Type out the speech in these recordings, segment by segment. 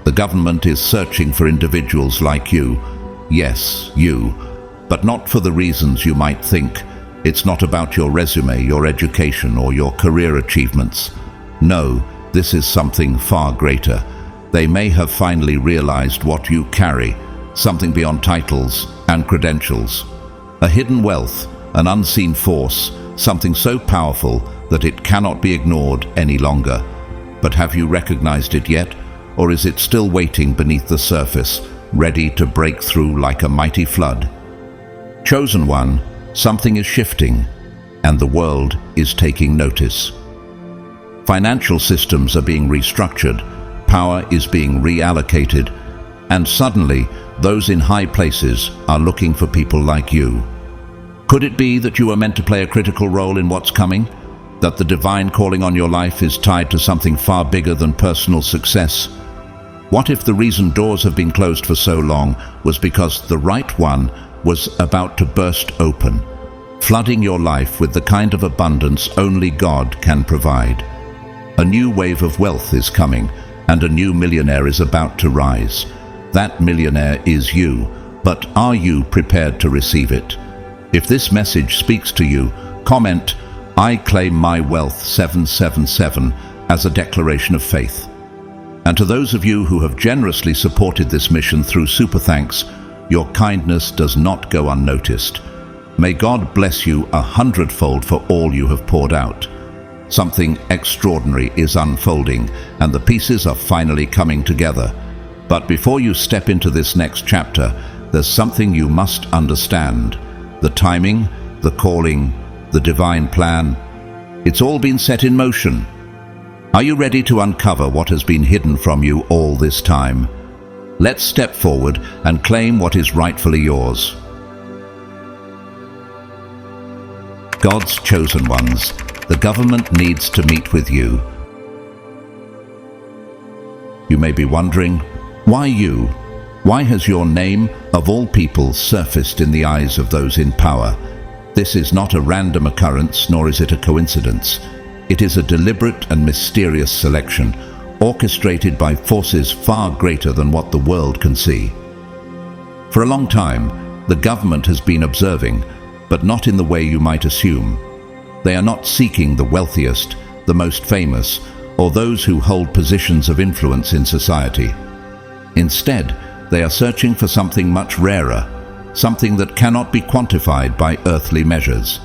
The government is searching for individuals like you. Yes, you. But not for the reasons you might think. It's not about your resume, your education, or your career achievements. No, this is something far greater. They may have finally realized what you carry, something beyond titles and credentials. A hidden wealth, an unseen force, something so powerful that it cannot be ignored any longer. But have you recognized it yet? Or is it still waiting beneath the surface, ready to break through like a mighty flood? Chosen one, something is shifting, and the world is taking notice. Financial systems are being restructured, power is being reallocated, and suddenly those in high places are looking for people like you. Could it be that you are meant to play a critical role in what's coming? That the divine calling on your life is tied to something far bigger than personal success? What if the reason doors have been closed for so long was because the right one was about to burst open, flooding your life with the kind of abundance only God can provide? A new wave of wealth is coming, and a new millionaire is about to rise. That millionaire is you, but are you prepared to receive it? If this message speaks to you, comment, "I claim my wealth 777" as a declaration of faith. And to those of you who have generously supported this mission through Super Thanks, your kindness does not go unnoticed. May God bless you 100-fold for all you have poured out. Something extraordinary is unfolding, and the pieces are finally coming together. But before you step into this next chapter, there's something you must understand. The timing, the calling, the divine plan. It's all been set in motion. Are you ready to uncover what has been hidden from you all this time? Let's step forward and claim what is rightfully yours. God's chosen ones, the government needs to meet with you. You may be wondering, why you? Why has your name, of all people, surfaced in the eyes of those in power? This is not a random occurrence, nor is it a coincidence. It is a deliberate and mysterious selection, orchestrated by forces far greater than what the world can see. For a long time, the government has been observing, but not in the way you might assume. They are not seeking the wealthiest, the most famous, or those who hold positions of influence in society. Instead, they are searching for something much rarer, something that cannot be quantified by earthly measures.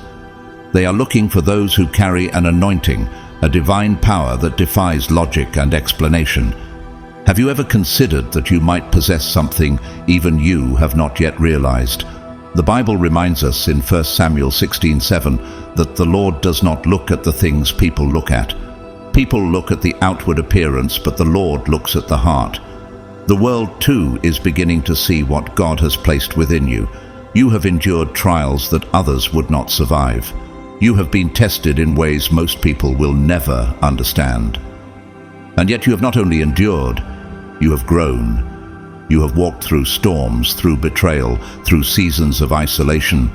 They are looking for those who carry an anointing, a divine power that defies logic and explanation. Have you ever considered that you might possess something even you have not yet realized? The Bible reminds us in 1 Samuel 16:7 that the Lord does not look at the things people look at. People look at the outward appearance, but the Lord looks at the heart. The world too is beginning to see what God has placed within you. You have endured trials that others would not survive. You have been tested in ways most people will never understand. And yet you have not only endured, you have grown. You have walked through storms, through betrayal, through seasons of isolation.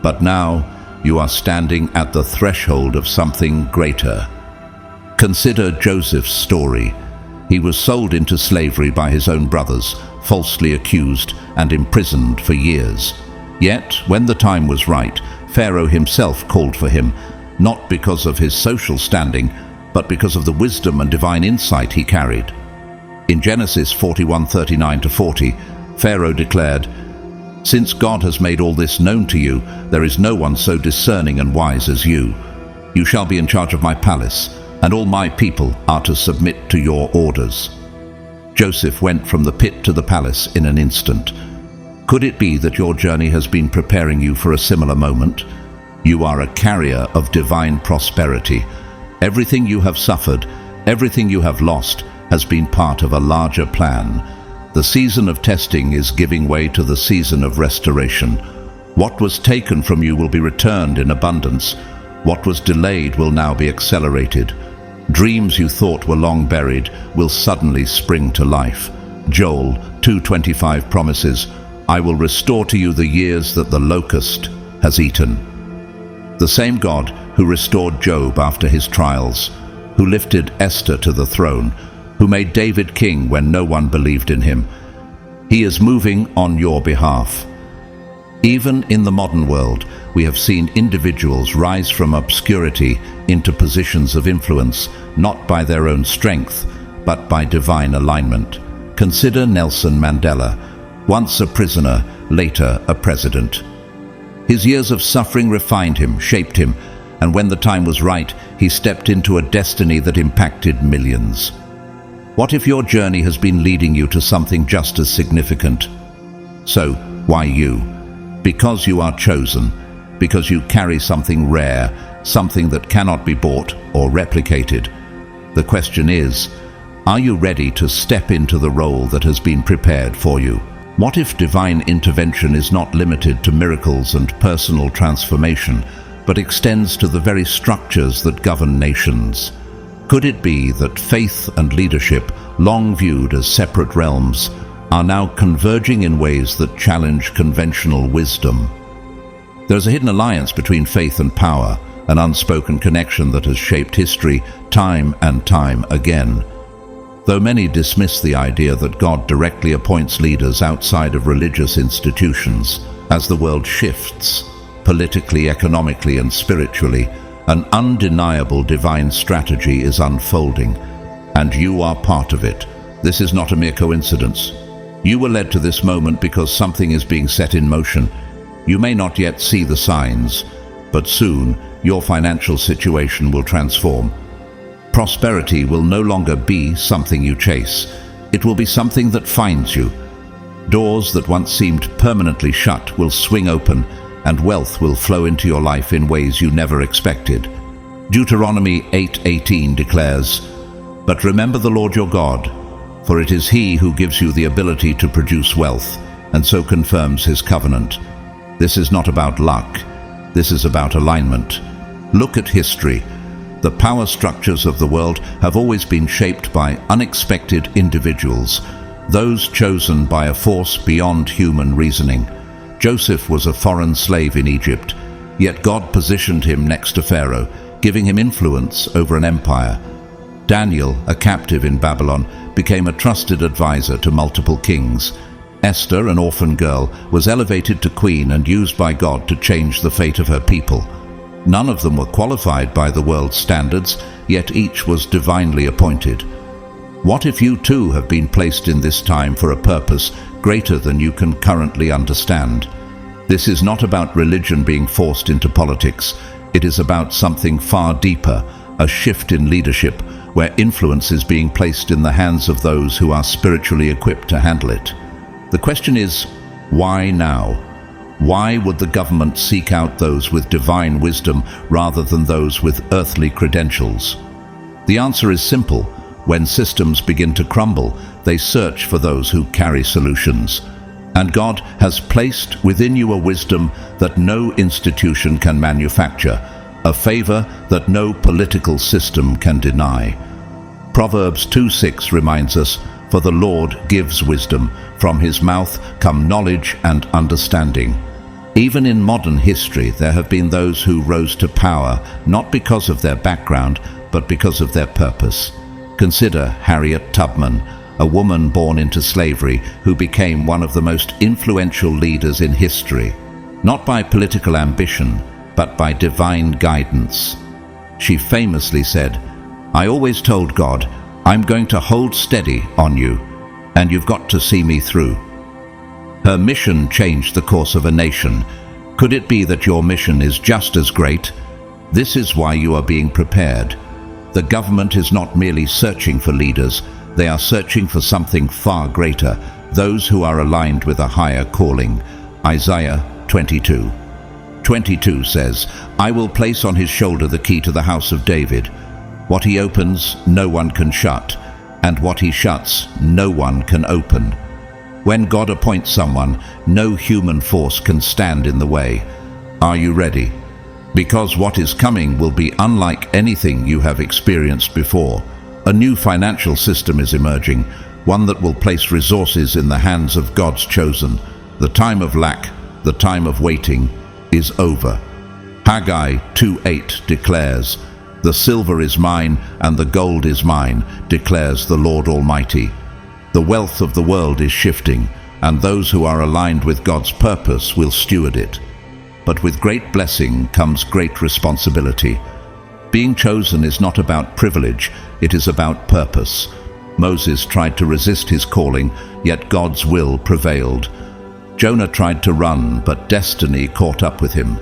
But now you are standing at the threshold of something greater. Consider Joseph's story. He was sold into slavery by his own brothers, falsely accused and imprisoned for years. Yet, when the time was right, Pharaoh himself called for him, not because of his social standing, but because of the wisdom and divine insight he carried. In Genesis 41:39-40, Pharaoh declared, "Since God has made all this known to you, there is no one so discerning and wise as you. You shall be in charge of my palace, and all my people are to submit to your orders." Joseph went from the pit to the palace in an instant. Could it be that your journey has been preparing you for a similar moment? You are a carrier of divine prosperity. Everything you have suffered, everything you have lost, has been part of a larger plan. The season of testing is giving way to the season of restoration. What was taken from you will be returned in abundance. What was delayed will now be accelerated. Dreams you thought were long buried will suddenly spring to life. Joel 2:25 promises, "I will restore to you the years that the locust has eaten." The same God who restored Job after his trials, who lifted Esther to the throne, who made David king when no one believed in him. He is moving on your behalf. Even in the modern world, we have seen individuals rise from obscurity into positions of influence, not by their own strength, but by divine alignment. Consider Nelson Mandela, once a prisoner, later a president. His years of suffering refined him, shaped him, and when the time was right, he stepped into a destiny that impacted millions. What if your journey has been leading you to something just as significant? So, why you? Because you are chosen, because you carry something rare, something that cannot be bought or replicated. The question is, are you ready to step into the role that has been prepared for you? What if divine intervention is not limited to miracles and personal transformation, but extends to the very structures that govern nations? Could it be that faith and leadership, long viewed as separate realms, are now converging in ways that challenge conventional wisdom? There's a hidden alliance between faith and power, an unspoken connection that has shaped history time and time again. Though many dismiss the idea that God directly appoints leaders outside of religious institutions, as the world shifts, politically, economically, and spiritually, an undeniable divine strategy is unfolding, and you are part of it. This is not a mere coincidence. You were led to this moment because something is being set in motion. You may not yet see the signs, but soon your financial situation will transform. Prosperity will no longer be something you chase. It will be something that finds you. Doors that once seemed permanently shut will swing open, and wealth will flow into your life in ways you never expected. Deuteronomy 8:18 declares, "But remember the Lord your God, for it is He who gives you the ability to produce wealth, and so confirms His covenant." This is not about luck. This is about alignment. Look at history. The power structures of the world have always been shaped by unexpected individuals, those chosen by a force beyond human reasoning. Joseph was a foreign slave in Egypt, yet God positioned him next to Pharaoh, giving him influence over an empire. Daniel, a captive in Babylon, became a trusted advisor to multiple kings. Esther, an orphan girl, was elevated to queen and used by God to change the fate of her people. None of them were qualified by the world's standards, yet each was divinely appointed. What if you too have been placed in this time for a purpose greater than you can currently understand? This is not about religion being forced into politics. It is about something far deeper, a shift in leadership where influence is being placed in the hands of those who are spiritually equipped to handle it. The question is, why now? Why would the government seek out those with divine wisdom rather than those with earthly credentials? The answer is simple. When systems begin to crumble, they search for those who carry solutions. And God has placed within you a wisdom that no institution can manufacture, a favor that no political system can deny. Proverbs 2:6 reminds us, "For the Lord gives wisdom, from His mouth come knowledge and understanding." Even in modern history, there have been those who rose to power not because of their background, but because of their purpose. Consider Harriet Tubman, a woman born into slavery who became one of the most influential leaders in history, not by political ambition, but by divine guidance. She famously said, "I always told God, I'm going to hold steady on you, and you've got to see me through." Her mission changed the course of a nation. Could it be that your mission is just as great? This is why you are being prepared. The government is not merely searching for leaders, they are searching for something far greater, those who are aligned with a higher calling. Isaiah 22:22 says, "I will place on his shoulder the key to the house of David. What he opens, no one can shut, and what he shuts, no one can open." When God appoints someone, no human force can stand in the way. Are you ready? Because what is coming will be unlike anything you have experienced before. A new financial system is emerging, one that will place resources in the hands of God's chosen. The time of lack, the time of waiting, is over. Haggai 2:8 declares, The silver is mine and the gold is mine, declares the Lord Almighty. The wealth of the world is shifting, and those who are aligned with God's purpose will steward it. But with great blessing comes great responsibility. Being chosen is not about privilege, it is about purpose. Moses tried to resist his calling, yet God's will prevailed. Jonah tried to run, but destiny caught up with him.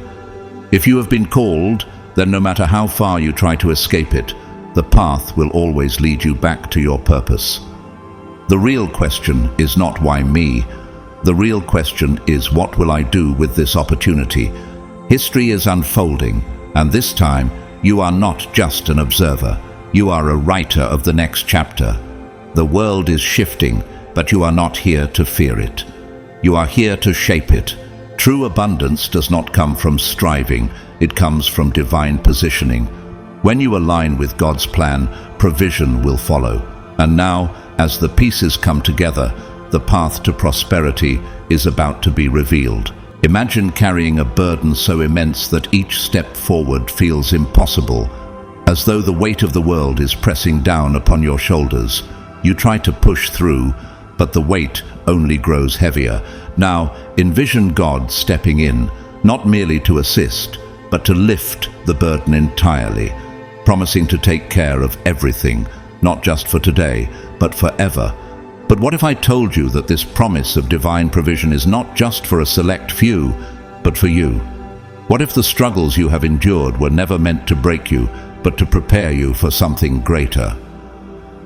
If you have been called, then no matter how far you try to escape it, the path will always lead you back to your purpose. The real question is not why me. The real question is what will I do with this opportunity? History is unfolding, and this time you are not just an observer. You are a writer of the next chapter. The world is shifting, but you are not here to fear it. You are here to shape it. True abundance does not come from striving, it comes from divine positioning. When you align with God's plan, provision will follow. And now, as the pieces come together, the path to prosperity is about to be revealed. Imagine carrying a burden so immense that each step forward feels impossible, as though the weight of the world is pressing down upon your shoulders. You try to push through, but the weight only grows heavier. Now, envision God stepping in, not merely to assist, but to lift the burden entirely, promising to take care of everything, not just for today, but forever. But what if I told you that this promise of divine provision is not just for a select few, but for you? What if the struggles you have endured were never meant to break you, but to prepare you for something greater?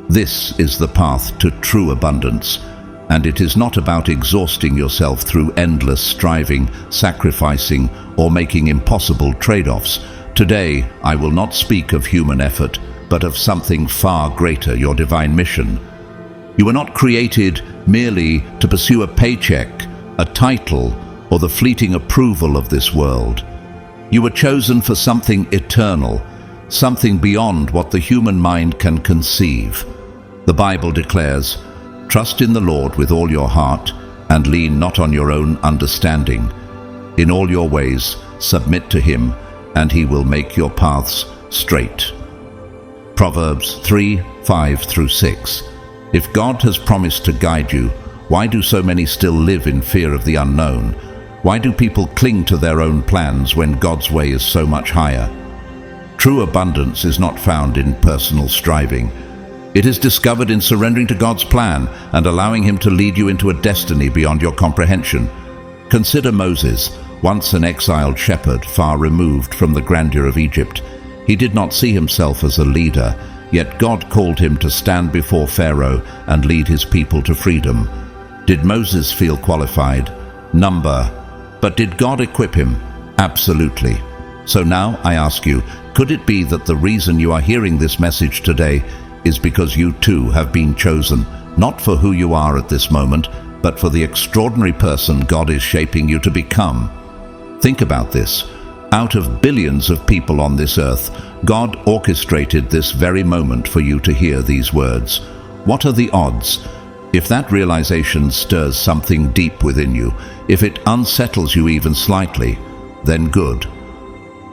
This is the path to true abundance, and it is not about exhausting yourself through endless striving, sacrificing, or making impossible trade-offs. Today, I will not speak of human effort, but of something far greater, your divine mission. You were not created merely to pursue a paycheck, a title, or the fleeting approval of this world. You were chosen for something eternal, something beyond what the human mind can conceive. The Bible declares, "Trust in the Lord with all your heart, and lean not on your own understanding. In all your ways submit to Him, and He will make your paths straight." Proverbs 3:5-6. If God has promised to guide you, why do so many still live in fear of the unknown? Why do people cling to their own plans when God's way is so much higher? True abundance is not found in personal striving. It is discovered in surrendering to God's plan and allowing Him to lead you into a destiny beyond your comprehension. Consider Moses, once an exiled shepherd far removed from the grandeur of Egypt. He did not see himself as a leader, yet God called him to stand before Pharaoh and lead his people to freedom. Did Moses feel qualified? Number. But did God equip him? Absolutely. So now I ask you, could it be that the reason you are hearing this message today is because you too have been chosen, not for who you are at this moment, but for the extraordinary person God is shaping you to become? Think about this. Out of billions of people on this earth, God orchestrated this very moment for you to hear these words. What are the odds? If that realization stirs something deep within you, if it unsettles you even slightly, then good.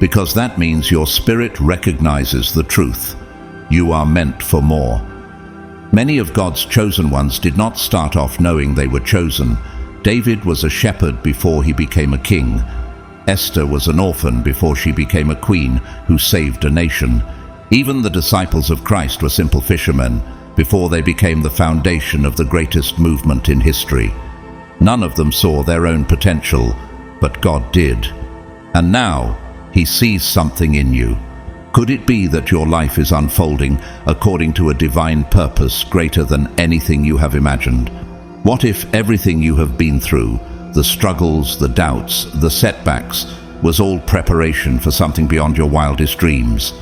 Because that means your spirit recognizes the truth. You are meant for more. Many of God's chosen ones did not start off knowing they were chosen. David was a shepherd before he became a king. Esther was an orphan before she became a queen who saved a nation. Even the disciples of Christ were simple fishermen before they became the foundation of the greatest movement in history. None of them saw their own potential, but God did. And now, He sees something in you. Could it be that your life is unfolding according to a divine purpose greater than anything you have imagined? What if everything you have been through, the struggles, the doubts, the setbacks, was all preparation for something beyond your wildest dreams?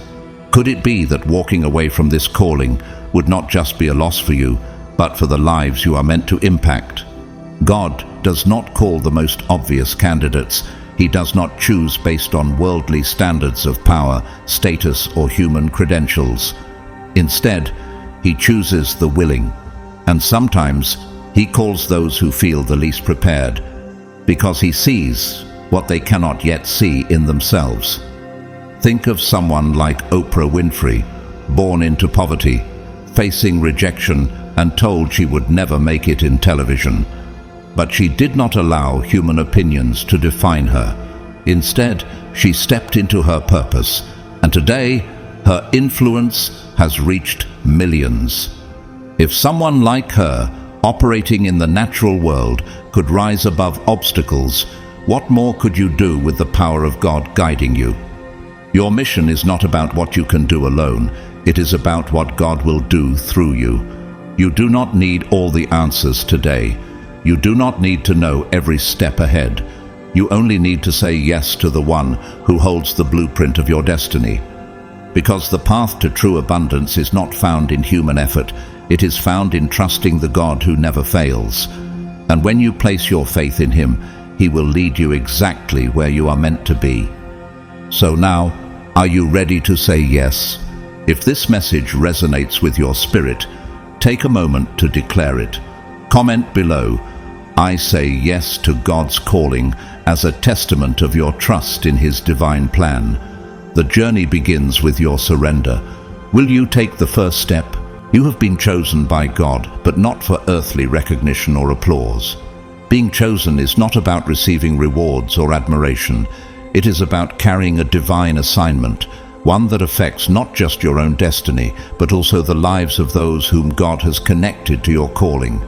Could it be that walking away from this calling would not just be a loss for you, but for the lives you are meant to impact? God does not call the most obvious candidates. He does not choose based on worldly standards of power, status, or human credentials. Instead, He chooses the willing, and sometimes He calls those who feel the least prepared, because He sees what they cannot yet see in themselves. Think of someone like Oprah Winfrey, born into poverty, facing rejection and told she would never make it in television. But she did not allow human opinions to define her. Instead, she stepped into her purpose, and today, her influence has reached millions. If someone like her, operating in the natural world, could rise above obstacles, what more could you do with the power of God guiding you? Your mission is not about what you can do alone. It is about what God will do through you. You do not need all the answers today. You do not need to know every step ahead. You only need to say yes to the one who holds the blueprint of your destiny. Because the path to true abundance is not found in human effort. It is found in trusting the God who never fails. And when you place your faith in Him, He will lead you exactly where you are meant to be. So now, are you ready to say yes? If this message resonates with your spirit, take a moment to declare it. Comment below, "I say yes to God's calling," as a testament of your trust in His divine plan. The journey begins with your surrender. Will you take the first step? You have been chosen by God, but not for earthly recognition or applause. Being chosen is not about receiving rewards or admiration. It is about carrying a divine assignment, one that affects not just your own destiny, but also the lives of those whom God has connected to your calling.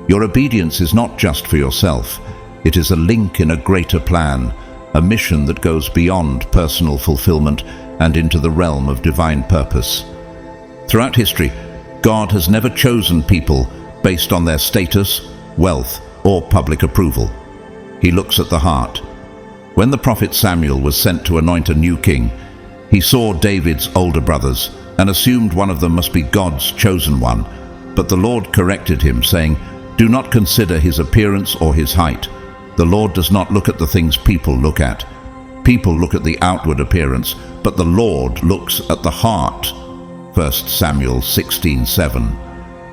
Your obedience is not just for yourself. It is a link in a greater plan, a mission that goes beyond personal fulfillment and into the realm of divine purpose. Throughout history, God has never chosen people based on their status, wealth, or public approval. He looks at the heart. When the prophet Samuel was sent to anoint a new king, he saw David's older brothers and assumed one of them must be God's chosen one. But the Lord corrected him, saying, "Do not consider his appearance or his height. The Lord does not look at the things people look at. People look at the outward appearance, but the Lord looks at the heart." 1 Samuel 16:7.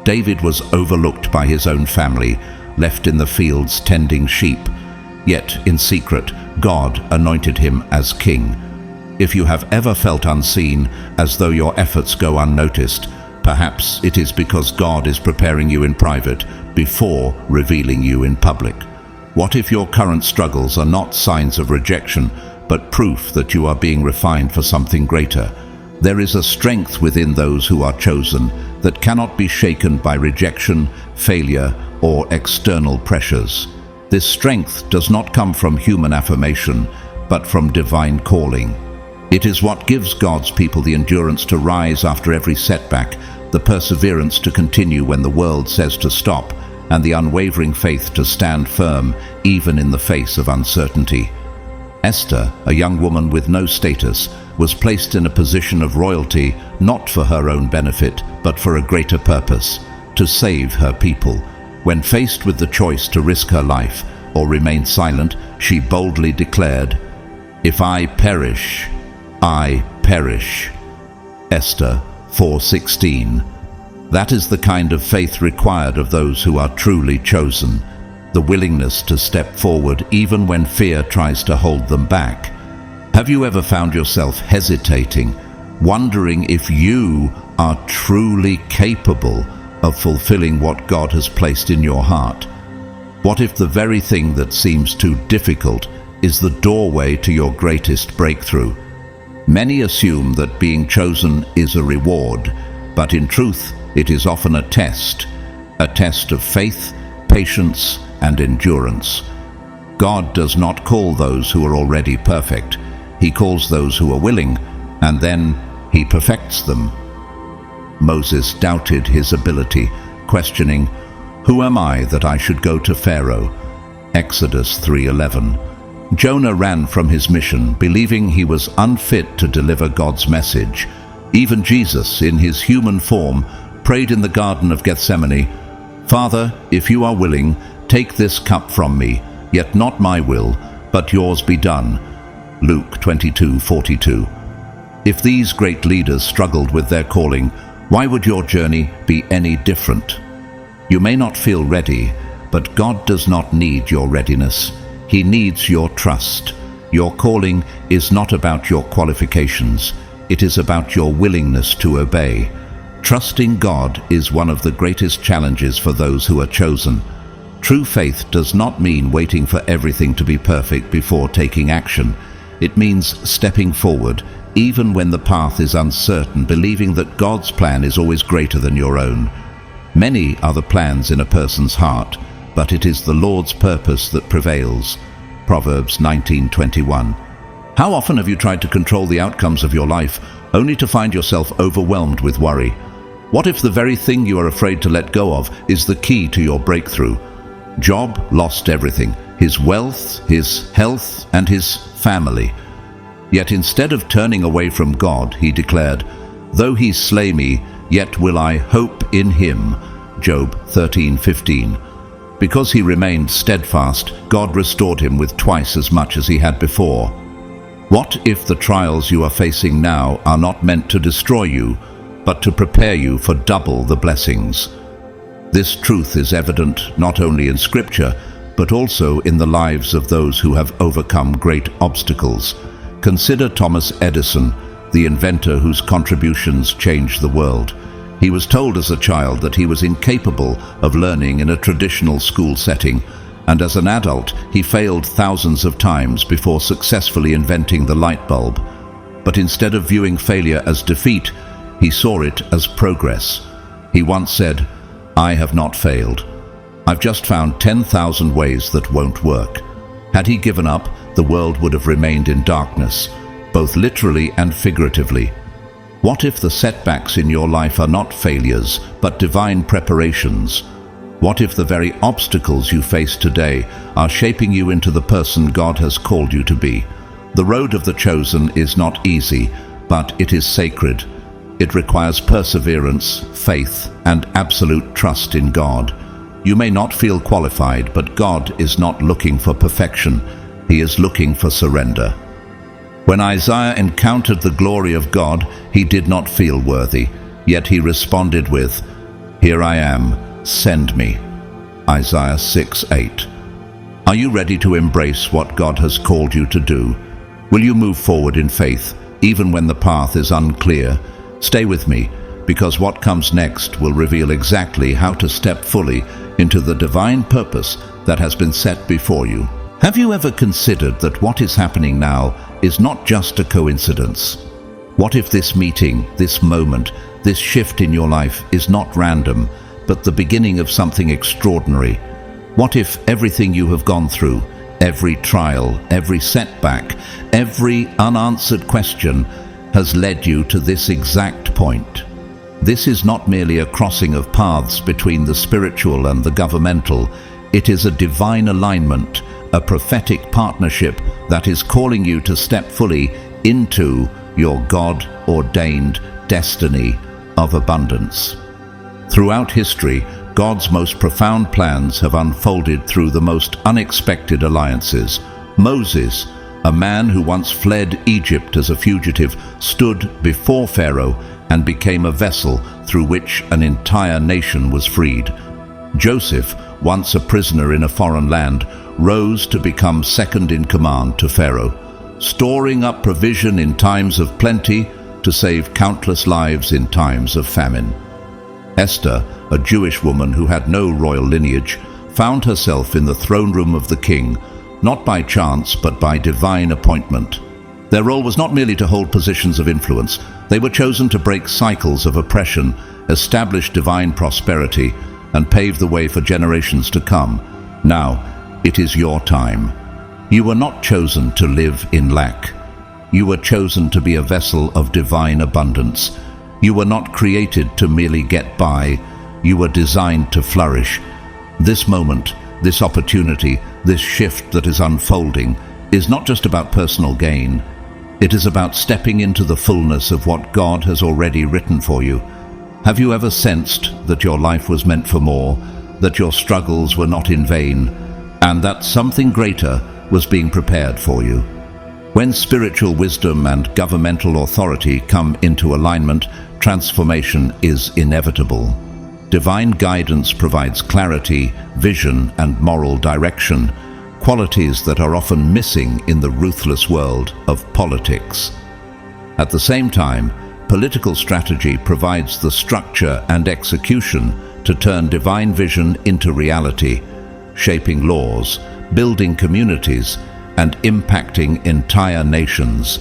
David was overlooked by his own family, left in the fields tending sheep. Yet, in secret, God anointed him as king. If you have ever felt unseen, as though your efforts go unnoticed, perhaps it is because God is preparing you in private before revealing you in public. What if your current struggles are not signs of rejection, but proof that you are being refined for something greater? There is a strength within those who are chosen that cannot be shaken by rejection, failure, or external pressures. This strength does not come from human affirmation, but from divine calling. It is what gives God's people the endurance to rise after every setback, the perseverance to continue when the world says to stop, and the unwavering faith to stand firm even in the face of uncertainty. Esther, a young woman with no status, was placed in a position of royalty not for her own benefit, but for a greater purpose, to save her people. When faced with the choice to risk her life or remain silent, she boldly declared, "If I perish, I perish." Esther 4:16. That is the kind of faith required of those who are truly chosen, the willingness to step forward even when fear tries to hold them back. Have you ever found yourself hesitating, wondering if you are truly capable of fulfilling what God has placed in your heart? What if the very thing that seems too difficult is the doorway to your greatest breakthrough? Many assume that being chosen is a reward, but in truth, it is often a test of faith, patience, and endurance. God does not call those who are already perfect. He calls those who are willing, and then He perfects them. Moses doubted his ability, questioning, "Who am I that I should go to Pharaoh?" Exodus 3:11. Jonah ran from his mission, believing he was unfit to deliver God's message. Even Jesus, in his human form, prayed in the Garden of Gethsemane, "Father, if you are willing, take this cup from me, yet not my will, but yours be done." Luke 22:42. If these great leaders struggled with their calling, why would your journey be any different? You may not feel ready, but God does not need your readiness. He needs your trust. Your calling is not about your qualifications. It is about your willingness to obey. Trusting God is one of the greatest challenges for those who are chosen. True faith does not mean waiting for everything to be perfect before taking action. It means stepping forward, even when the path is uncertain, believing that God's plan is always greater than your own. Many are the plans in a person's heart, but it is the Lord's purpose that prevails. Proverbs 19:21. How often have you tried to control the outcomes of your life, only to find yourself overwhelmed with worry? What if the very thing you are afraid to let go of is the key to your breakthrough? Job lost everything: his wealth, his health, and his family. Yet instead of turning away from God, he declared, "Though he slay me, yet will I hope in him." Job 13:15. Because he remained steadfast, God restored him with twice as much as he had before. What if the trials you are facing now are not meant to destroy you, but to prepare you for double the blessings? This truth is evident not only in Scripture, but also in the lives of those who have overcome great obstacles. Consider Thomas Edison, the inventor whose contributions changed the world. He was told as a child that he was incapable of learning in a traditional school setting, and as an adult he failed thousands of times before successfully inventing the light bulb. But instead of viewing failure as defeat, he saw it as progress. He once said, "I have not failed. I've just found 10,000 ways that won't work." Had he given up, the world would have remained in darkness, both literally and figuratively. What if the setbacks in your life are not failures, but divine preparations? What if the very obstacles you face today are shaping you into the person God has called you to be? The road of the chosen is not easy, but it is sacred. It requires perseverance, faith, and absolute trust in God. You may not feel qualified, but God is not looking for perfection. He is looking for surrender. When Isaiah encountered the glory of God, he did not feel worthy, yet he responded with, "Here I am, send me." Isaiah 6:8. Are you ready to embrace what God has called you to do? Will you move forward in faith, even when the path is unclear? Stay with me, because what comes next will reveal exactly how to step fully into the divine purpose that has been set before you. Have you ever considered that what is happening now is not just a coincidence? What if this meeting, this moment, this shift in your life is not random, but the beginning of something extraordinary? What if everything you have gone through, every trial, every setback, every unanswered question has led you to this exact point? This is not merely a crossing of paths between the spiritual and the governmental. It is a divine alignment, a prophetic partnership that is calling you to step fully into your God-ordained destiny of abundance. Throughout history, God's most profound plans have unfolded through the most unexpected alliances. Moses, a man who once fled Egypt as a fugitive, stood before Pharaoh and became a vessel through which an entire nation was freed. Joseph, once a prisoner in a foreign land, rose to become second in command to Pharaoh, storing up provision in times of plenty to save countless lives in times of famine. Esther, a Jewish woman who had no royal lineage, found herself in the throne room of the king, not by chance but by divine appointment. Their role was not merely to hold positions of influence. They were chosen to break cycles of oppression, establish divine prosperity, and pave the way for generations to come. Now, it is your time. You were not chosen to live in lack. You were chosen to be a vessel of divine abundance. You were not created to merely get by. You were designed to flourish. This moment, this opportunity, this shift that is unfolding is not just about personal gain. It is about stepping into the fullness of what God has already written for you. Have you ever sensed that your life was meant for more, that your struggles were not in vain, and that something greater was being prepared for you? When spiritual wisdom and governmental authority come into alignment, transformation is inevitable. Divine guidance provides clarity, vision, and moral direction. qualities that are often missing in the ruthless world of politics. At the same time, political strategy provides the structure and execution to turn divine vision into reality, shaping laws, building communities, and impacting entire nations.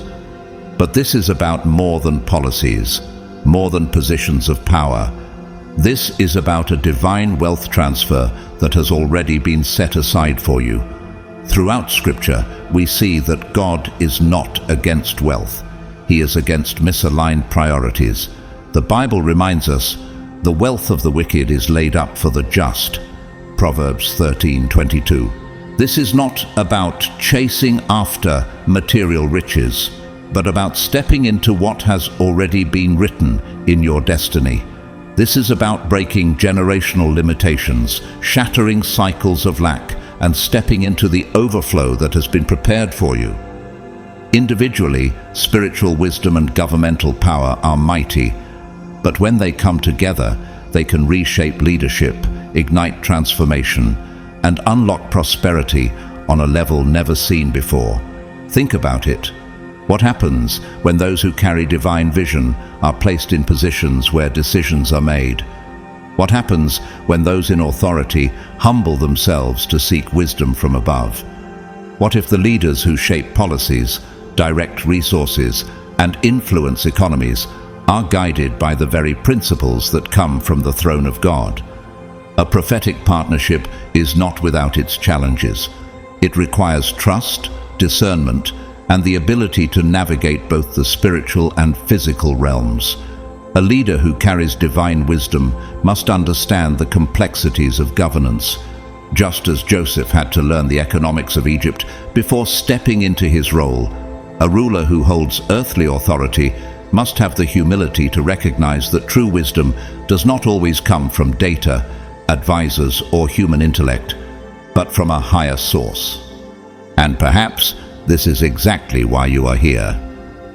But this is about more than policies, more than positions of power. This is about a divine wealth transfer that has already been set aside for you. Throughout Scripture, we see that God is not against wealth. He is against misaligned priorities. The Bible reminds us, "The wealth of the wicked is laid up for the just." Proverbs 13:22. This is not about chasing after material riches, but about stepping into what has already been written in your destiny. This is about breaking generational limitations, shattering cycles of lack, and stepping into the overflow that has been prepared for you. Individually, spiritual wisdom and governmental power are mighty, but when they come together, they can reshape leadership, ignite transformation, and unlock prosperity on a level never seen before. Think about it. What happens when those who carry divine vision are placed in positions where decisions are made? What happens when those in authority humble themselves to seek wisdom from above? What if the leaders who shape policies, direct resources, and influence economies are guided by the very principles that come from the throne of God? A prophetic partnership is not without its challenges. It requires trust, discernment, and the ability to navigate both the spiritual and physical realms. A leader who carries divine wisdom must understand the complexities of governance, just as Joseph had to learn the economics of Egypt before stepping into his role. A ruler who holds earthly authority must have the humility to recognize that true wisdom does not always come from data, advisors, or human intellect, but from a higher source. And perhaps this is exactly why you are here.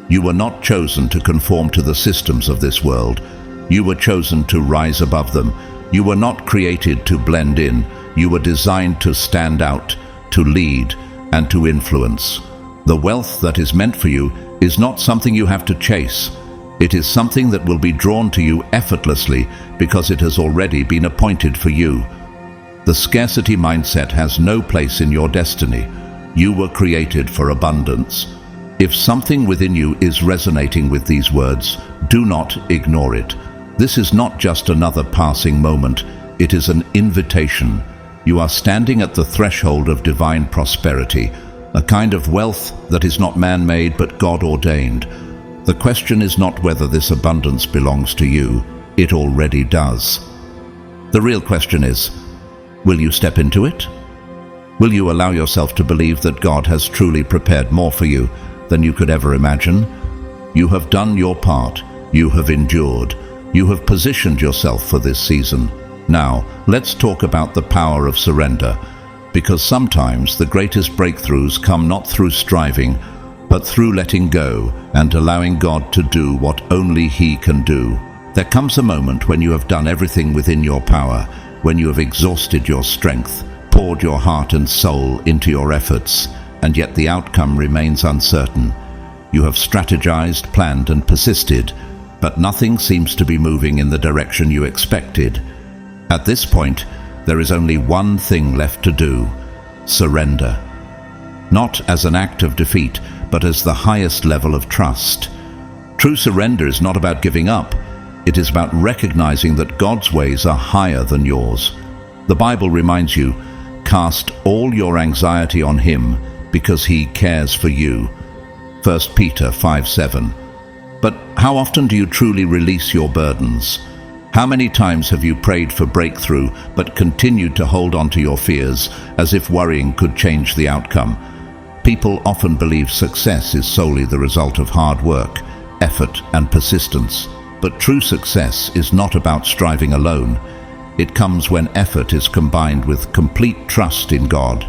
You were not chosen to conform to the systems of this world. You were chosen to rise above them. You were not created to blend in. You were designed to stand out, to lead, and to influence. The wealth that is meant for you is not something you have to chase. It is something that will be drawn to you effortlessly because it has already been appointed for you. The scarcity mindset has no place in your destiny. You were created for abundance. If something within you is resonating with these words, do not ignore it. This is not just another passing moment. It is an invitation. You are standing at the threshold of divine prosperity, a kind of wealth that is not man-made but God-ordained. The question is not whether this abundance belongs to you. It already does. The real question is, will you step into it? Will you allow yourself to believe that God has truly prepared more for you than you could ever imagine? You have done your part. You have endured. You have positioned yourself for this season. Now, let's talk about the power of surrender, because sometimes the greatest breakthroughs come not through striving, but through letting go and allowing God to do what only He can do. There comes a moment when you have done everything within your power, when you have exhausted your strength, poured your heart and soul into your efforts, and yet the outcome remains uncertain. You have strategized, planned, and persisted, but nothing seems to be moving in the direction you expected. At this point, there is only one thing left to do: surrender. Not as an act of defeat, but as the highest level of trust. True surrender is not about giving up. It is about recognizing that God's ways are higher than yours. The Bible reminds you, cast all your anxiety on Him because He cares for you. 1 Peter 5:7. But how often do you truly release your burdens? How many times have you prayed for breakthrough but continued to hold on to your fears as if worrying could change the outcome? People often believe success is solely the result of hard work, effort, and persistence. But true success is not about striving alone. It comes when effort is combined with complete trust in God.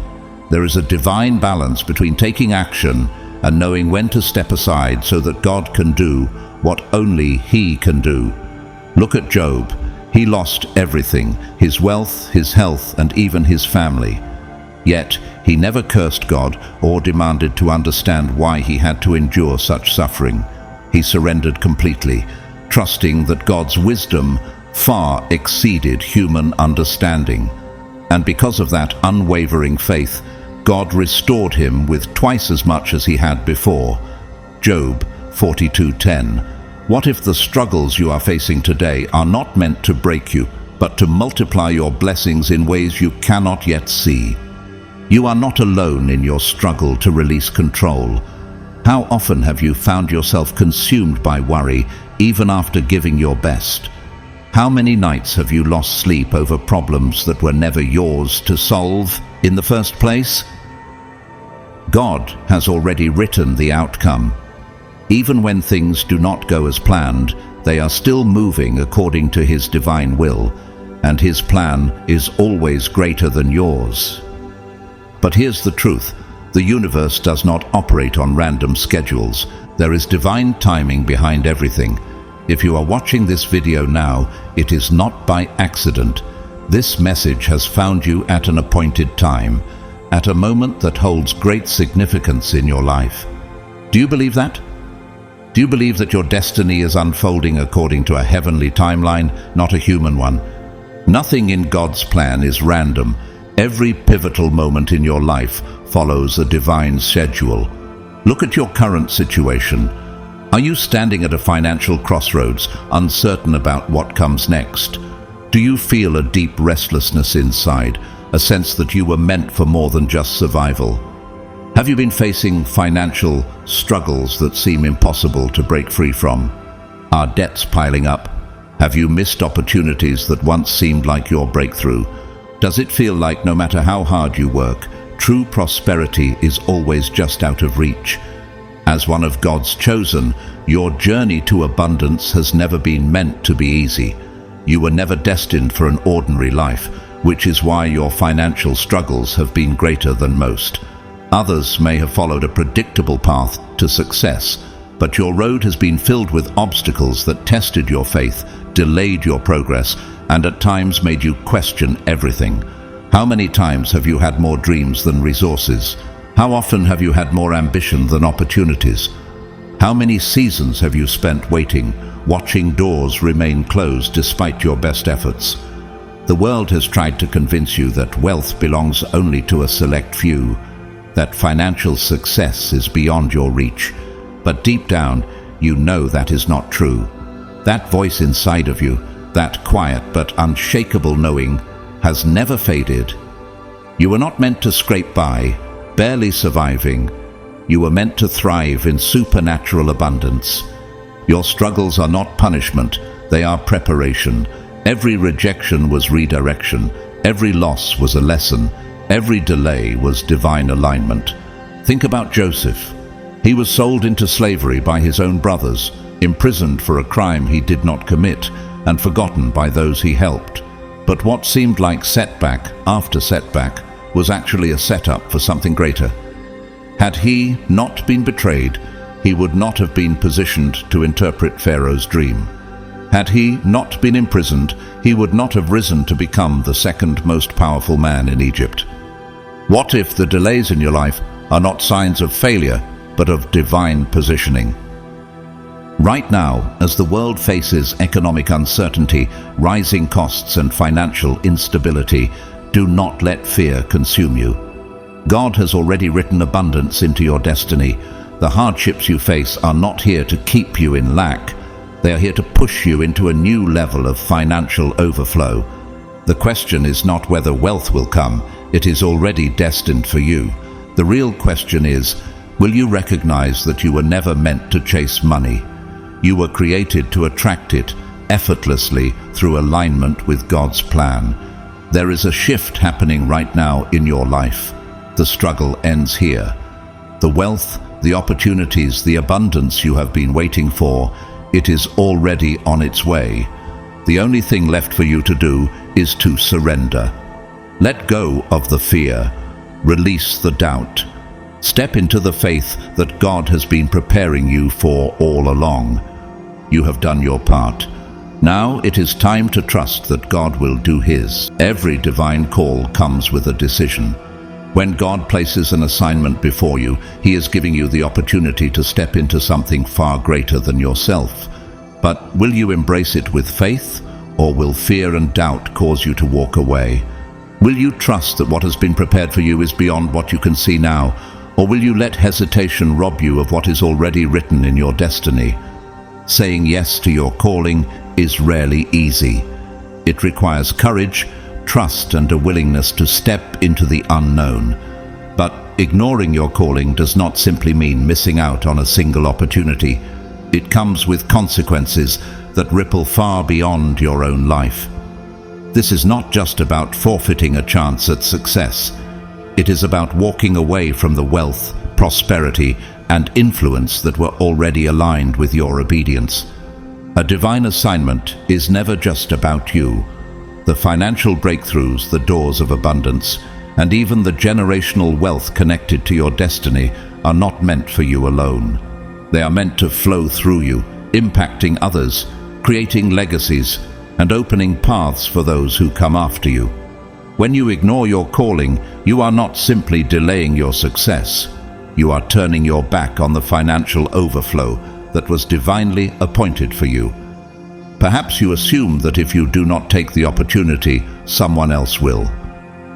There is a divine balance between taking action and knowing when to step aside so that God can do what only He can do. Look at Job. He lost everything: his wealth, his health, and even his family. Yet He never cursed God or demanded to understand why he had to endure such suffering. He surrendered completely, trusting that God's wisdom far exceeded human understanding. And because of that unwavering faith, God restored him with twice as much as he had before. Job 42:10. What if the struggles you are facing today are not meant to break you, but to multiply your blessings in ways you cannot yet see? You are not alone in your struggle to release control. How often have you found yourself consumed by worry, even after giving your best? How many nights have you lost sleep over problems that were never yours to solve in the first place? God has already written the outcome. Even when things do not go as planned, they are still moving according to His divine will, and His plan is always greater than yours. But here's the truth. The universe does not operate on random schedules. There is divine timing behind everything. If you are watching this video now, it is not by accident. This message has found you at an appointed time, at a moment that holds great significance in your life. Do you believe that? Do you believe that your destiny is unfolding according to a heavenly timeline, not a human one? Nothing in God's plan is random. Every pivotal moment in your life follows a divine schedule. Look at your current situation. Are you standing at a financial crossroads, uncertain about what comes next? Do you feel a deep restlessness inside, a sense that you were meant for more than just survival? Have you been facing financial struggles that seem impossible to break free from? Are debts piling up? Have you missed opportunities that once seemed like your breakthrough? Does it feel like no matter how hard you work, true prosperity is always just out of reach? As one of God's chosen, your journey to abundance has never been meant to be easy. You were never destined for an ordinary life, which is why your financial struggles have been greater than most. Others may have followed a predictable path to success, but your road has been filled with obstacles that tested your faith, delayed your progress, and at times made you question everything. How many times have you had more dreams than resources? How often have you had more ambition than opportunities? How many seasons have you spent waiting, watching doors remain closed despite your best efforts? The world has tried to convince you that wealth belongs only to a select few, that financial success is beyond your reach. But deep down, you know that is not true. That voice inside of you, that quiet but unshakable knowing, has never faded. You were not meant to scrape by, barely surviving. You were meant to thrive in supernatural abundance. Your struggles are not punishment, they are preparation. Every rejection was redirection. Every loss was a lesson. Every delay was divine alignment. Think about Joseph. He was sold into slavery by his own brothers, imprisoned for a crime he did not commit, and forgotten by those he helped. But what seemed like setback after setback was actually a setup for something greater. Had he not been betrayed, he would not have been positioned to interpret Pharaoh's dream. Had he not been imprisoned, he would not have risen to become the second most powerful man in Egypt. What if the delays in your life are not signs of failure, but of divine positioning? Right now, as the world faces economic uncertainty, rising costs and financial instability, do not let fear consume you. God has already written abundance into your destiny. The hardships you face are not here to keep you in lack. They are here to push you into a new level of financial overflow. The question is not whether wealth will come. It is already destined for you. The real question is, will you recognize that you were never meant to chase money? You were created to attract it effortlessly through alignment with God's plan. There is a shift happening right now in your life. The struggle ends here. The wealth, the opportunities, the abundance you have been waiting for, it is already on its way. The only thing left for you to do is to surrender. Let go of the fear. Release the doubt. Step into the faith that God has been preparing you for all along. You have done your part. Now it is time to trust that God will do His. Every divine call comes with a decision. When God places an assignment before you, He is giving you the opportunity to step into something far greater than yourself. But will you embrace it with faith, or will fear and doubt cause you to walk away? Will you trust that what has been prepared for you is beyond what you can see now, or will you let hesitation rob you of what is already written in your destiny? Saying yes to your calling is rarely easy. It requires courage, trust, and a willingness to step into the unknown. But ignoring your calling does not simply mean missing out on a single opportunity. It comes with consequences that ripple far beyond your own life. This is not just about forfeiting a chance at success. It is about walking away from the wealth, prosperity, and influence that were already aligned with your obedience. A divine assignment is never just about you. The financial breakthroughs, the doors of abundance, and even the generational wealth connected to your destiny are not meant for you alone. They are meant to flow through you, impacting others, creating legacies, and opening paths for those who come after you. When you ignore your calling, you are not simply delaying your success. You are turning your back on the financial overflow that was divinely appointed for you. Perhaps you assume that if you do not take the opportunity, someone else will.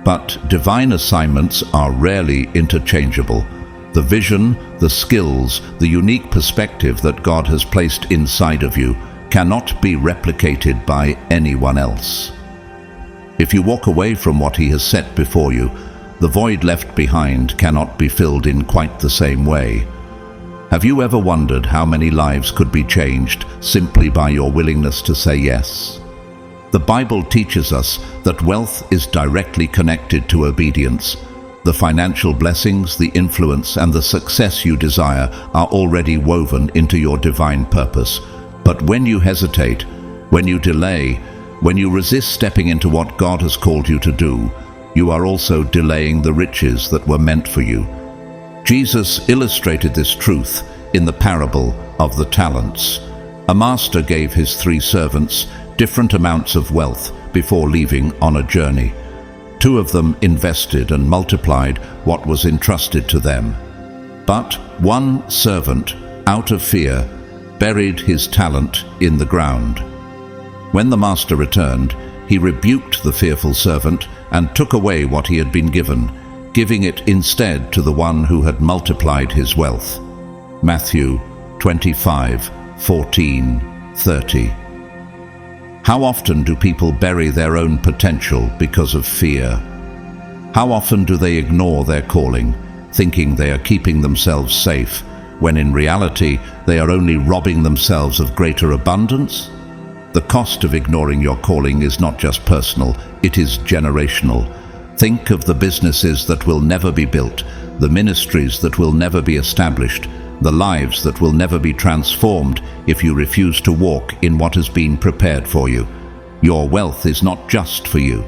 But divine assignments are rarely interchangeable. The vision, the skills, the unique perspective that God has placed inside of you cannot be replicated by anyone else. If you walk away from what He has set before you, the void left behind cannot be filled in quite the same way. Have you ever wondered how many lives could be changed simply by your willingness to say yes? The Bible teaches us that wealth is directly connected to obedience. The financial blessings, the influence, and the success you desire are already woven into your divine purpose. But when you hesitate, when you delay, when you resist stepping into what God has called you to do, you are also delaying the riches that were meant for you. Jesus illustrated this truth in the parable of the talents. A master gave his 3 servants different amounts of wealth before leaving on a journey. 2 of them invested and multiplied what was entrusted to them. But one servant, out of fear, buried his talent in the ground. When the master returned, he rebuked the fearful servant and took away what he had been given, giving it instead to the one who had multiplied his wealth. Matthew 25:14-30. How often do people bury their own potential because of fear? How often do they ignore their calling, thinking they are keeping themselves safe, when in reality they are only robbing themselves of greater abundance? The cost of ignoring your calling is not just personal, it is generational. Think of the businesses that will never be built, the ministries that will never be established, the lives that will never be transformed if you refuse to walk in what has been prepared for you. Your wealth is not just for you.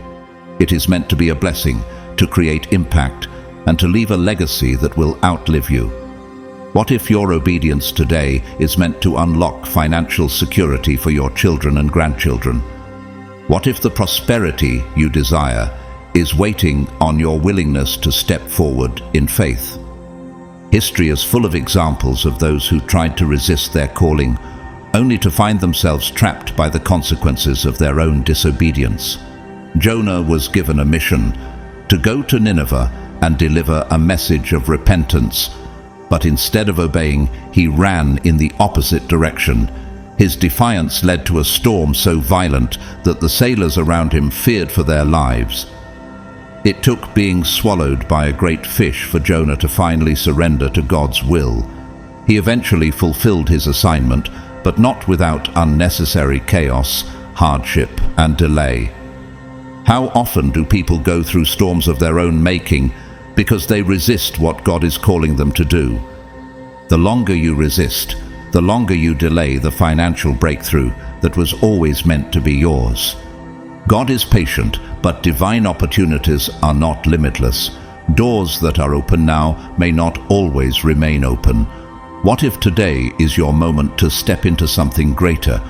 It is meant to be a blessing, to create impact, and to leave a legacy that will outlive you. What if your obedience today is meant to unlock financial security for your children and grandchildren? What if the prosperity you desire is waiting on your willingness to step forward in faith? History is full of examples of those who tried to resist their calling, only to find themselves trapped by the consequences of their own disobedience. Jonah was given a mission to go to Nineveh and deliver a message of repentance, but instead of obeying, he ran in the opposite direction. His defiance led to a storm so violent that the sailors around him feared for their lives. It took being swallowed by a great fish for Jonah to finally surrender to God's will. He eventually fulfilled his assignment, but not without unnecessary chaos, hardship, and delay. How often do people go through storms of their own making because they resist what God is calling them to do? The longer you resist, the longer you delay the financial breakthrough that was always meant to be yours. God is patient, but divine opportunities are not limitless. Doors that are open now may not always remain open. What if today is your moment to step into something greater?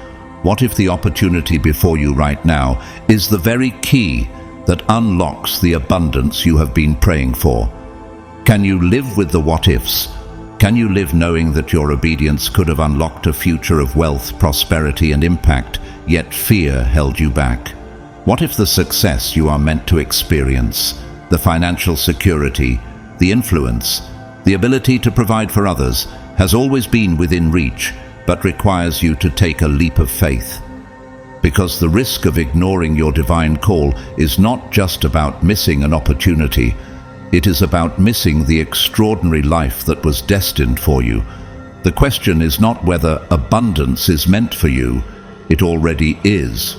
What if the opportunity before you right now is the very key that unlocks the abundance you have been praying for? Can you live with the what-ifs? Can you live knowing that your obedience could have unlocked a future of wealth, prosperity, and impact, yet fear held you back? What if the success you are meant to experience, the financial security, the influence, the ability to provide for others, has always been within reach, but requires you to take a leap of faith? Because the risk of ignoring your divine call is not just about missing an opportunity, it is about missing the extraordinary life that was destined for you. The question is not whether abundance is meant for you, it already is.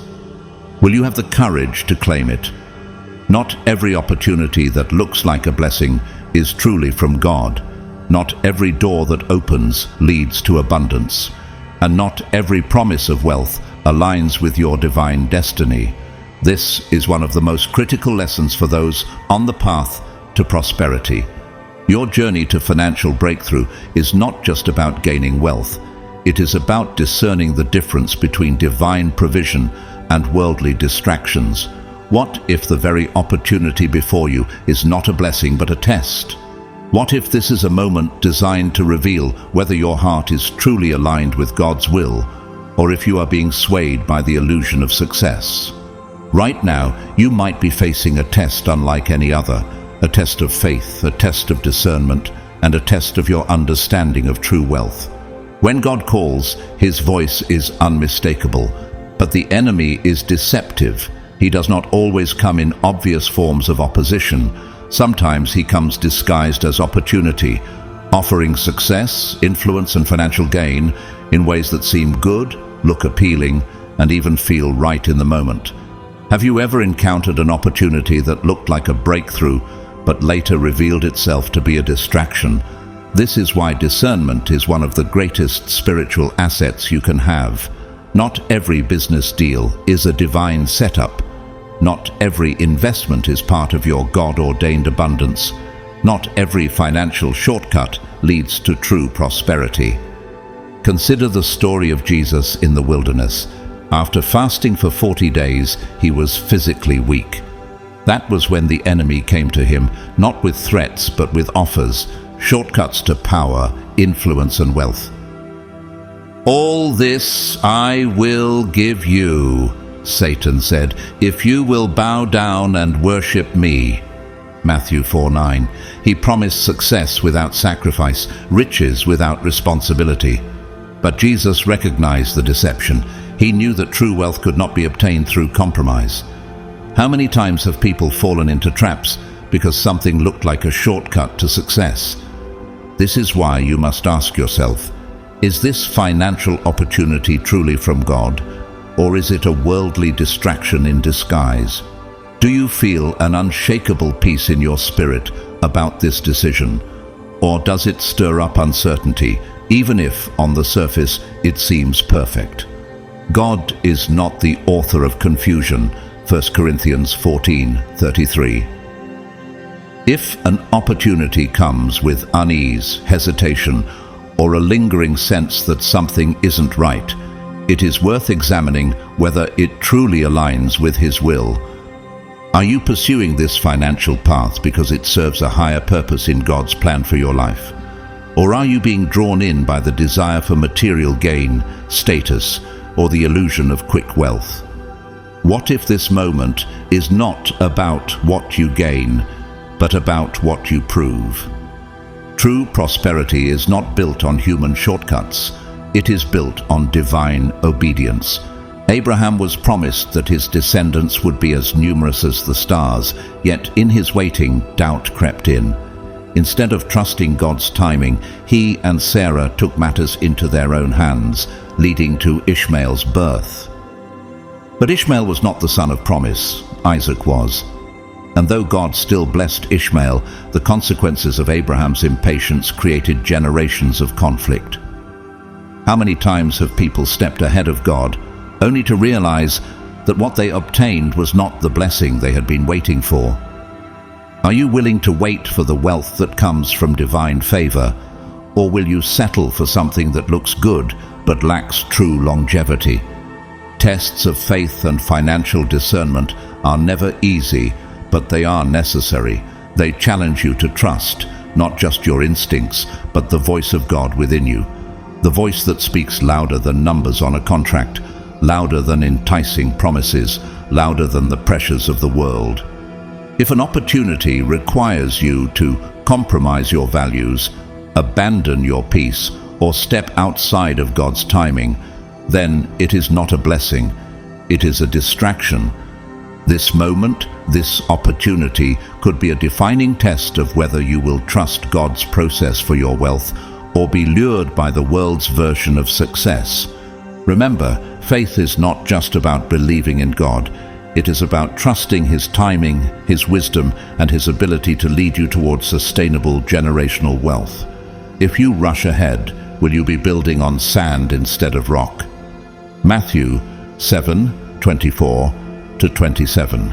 Will you have the courage to claim it? Not every opportunity that looks like a blessing is truly from God. Not every door that opens leads to abundance. And not every promise of wealth aligns with your divine destiny. This is one of the most critical lessons for those on the path to prosperity. Your journey to financial breakthrough is not just about gaining wealth. It is about discerning the difference between divine provision and worldly distractions. What if the very opportunity before you is not a blessing but a test? What if this is a moment designed to reveal whether your heart is truly aligned with God's will, or if you are being swayed by the illusion of success? Right now, you might be facing a test unlike any other, a test of faith, a test of discernment, and a test of your understanding of true wealth. When God calls, His voice is unmistakable, but the enemy is deceptive. He does not always come in obvious forms of opposition. Sometimes he comes disguised as opportunity, offering success, influence, and financial gain in ways that seem good, look appealing, and even feel right in the moment. Have you ever encountered an opportunity that looked like a breakthrough, but later revealed itself to be a distraction? This is why discernment is one of the greatest spiritual assets you can have. Not every business deal is a divine setup. Not every investment is part of your God-ordained abundance. Not every financial shortcut leads to true prosperity. Consider the story of Jesus in the wilderness. After fasting for 40 days, he was physically weak. That was when the enemy came to him, not with threats but with offers, shortcuts to power, influence, and wealth. "All this I will give you," Satan said, "if you will bow down and worship me." Matthew 4:9. He promised success without sacrifice, riches without responsibility. But Jesus recognized the deception. He knew that true wealth could not be obtained through compromise. How many times have people fallen into traps because something looked like a shortcut to success? This is why you must ask yourself, is this financial opportunity truly from God, or is it a worldly distraction in disguise? Do you feel an unshakable peace in your spirit about this decision, or does it stir up uncertainty, even if, on the surface, it seems perfect? God is not the author of confusion, 1 Corinthians 14:33. If an opportunity comes with unease, hesitation, or a lingering sense that something isn't right, it is worth examining whether it truly aligns with His will. Are you pursuing this financial path because it serves a higher purpose in God's plan for your life? Or are you being drawn in by the desire for material gain, status, or the illusion of quick wealth? What if this moment is not about what you gain, but about what you prove? True prosperity is not built on human shortcuts. It is built on divine obedience. Abraham was promised that his descendants would be as numerous as the stars, yet in his waiting, doubt crept in. Instead of trusting God's timing, he and Sarah took matters into their own hands, leading to Ishmael's birth. But Ishmael was not the son of promise. Isaac was. And though God still blessed Ishmael, the consequences of Abraham's impatience created generations of conflict. How many times have people stepped ahead of God, only to realize that what they obtained was not the blessing they had been waiting for? Are you willing to wait for the wealth that comes from divine favor, or will you settle for something that looks good but lacks true longevity? Tests of faith and financial discernment are never easy, but they are necessary. They challenge you to trust, not just your instincts, but the voice of God within you. The voice that speaks louder than numbers on a contract, louder than enticing promises, louder than the pressures of the world. If an opportunity requires you to compromise your values, abandon your peace, or step outside of God's timing, then it is not a blessing, it is a distraction. This moment, this opportunity, could be a defining test of whether you will trust God's process for your wealth or be lured by the world's version of success. Remember, faith is not just about believing in God. It is about trusting His timing, His wisdom, and His ability to lead you towards sustainable generational wealth. If you rush ahead, will you be building on sand instead of rock? Matthew 7:24-27.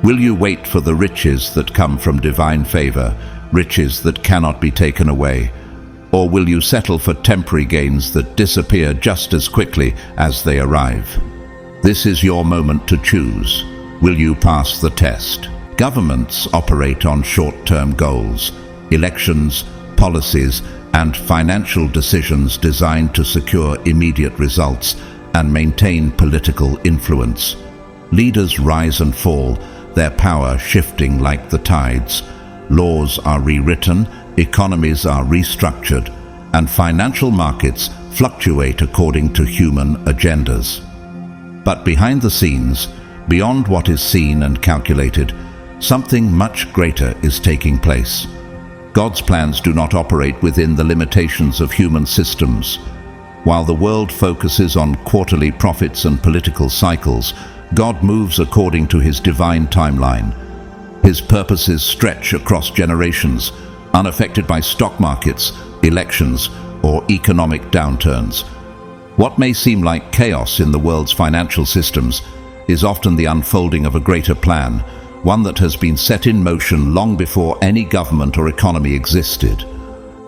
Will you wait for the riches that come from divine favor, riches that cannot be taken away? Or will you settle for temporary gains that disappear just as quickly as they arrive? This is your moment to choose. Will you pass the test? Governments operate on short-term goals, elections, policies, and financial decisions designed to secure immediate results and maintain political influence. Leaders rise and fall, their power shifting like the tides. Laws are rewritten, economies are restructured, and financial markets fluctuate according to human agendas. But behind the scenes, beyond what is seen and calculated, something much greater is taking place. God's plans do not operate within the limitations of human systems. While the world focuses on quarterly profits and political cycles, God moves according to His divine timeline. His purposes stretch across generations, unaffected by stock markets, elections, or economic downturns. What may seem like chaos in the world's financial systems is often the unfolding of a greater plan, one that has been set in motion long before any government or economy existed.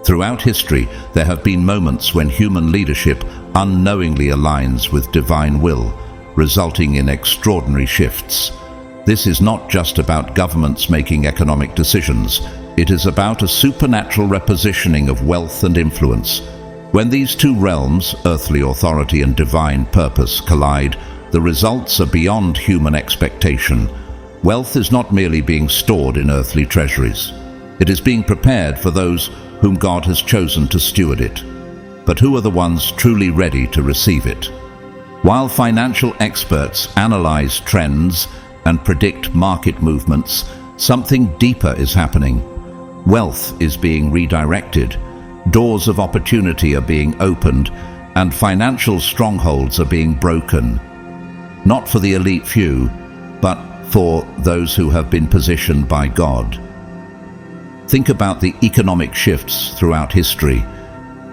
Throughout history, there have been moments when human leadership unknowingly aligns with divine will, resulting in extraordinary shifts. This is not just about governments making economic decisions. It is about a supernatural repositioning of wealth and influence. When these two realms, earthly authority and divine purpose, collide, the results are beyond human expectation. Wealth is not merely being stored in earthly treasuries. It is being prepared for those whom God has chosen to steward it. But who are the ones truly ready to receive it? While financial experts analyze trends and predict market movements, something deeper is happening. Wealth is being redirected, doors of opportunity are being opened, and financial strongholds are being broken. Not for the elite few, but for those who have been positioned by God. Think about the economic shifts throughout history.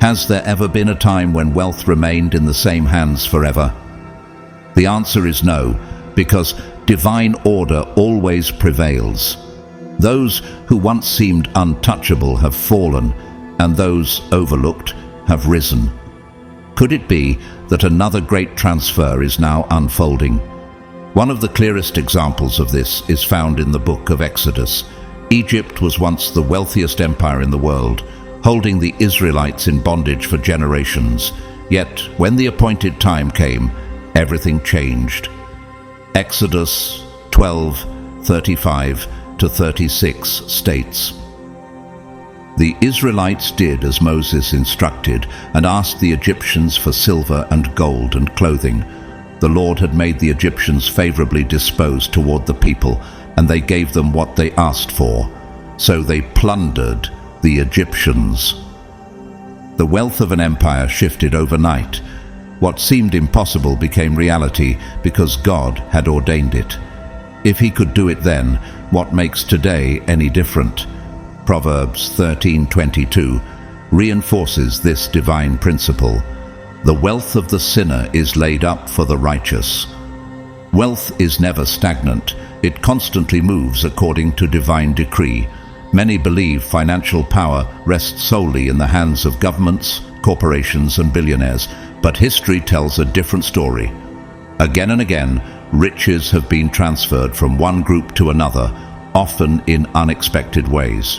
Has there ever been a time when wealth remained in the same hands forever? The answer is no, because divine order always prevails. Those who once seemed untouchable have fallen, and those overlooked have risen. Could it be that another great transfer is now unfolding? One of the clearest examples of this is found in the book of Exodus. Egypt was once the wealthiest empire in the world, holding the Israelites in bondage for generations. Yet, when the appointed time came, everything changed. Exodus 12:35-36 states, "The Israelites did as Moses instructed and asked the Egyptians for silver and gold and clothing. The Lord had made the Egyptians favorably disposed toward the people, and they gave them what they asked for. So they plundered the Egyptians." The wealth of an empire shifted overnight. What seemed impossible became reality because God had ordained it. If He could do it then, what makes today any different? Proverbs 13:22 reinforces this divine principle. The wealth of the sinner is laid up for the righteous. Wealth is never stagnant. It constantly moves according to divine decree. Many believe financial power rests solely in the hands of governments, corporations, and billionaires, but history tells a different story. Again and again, riches have been transferred from one group to another, often in unexpected ways.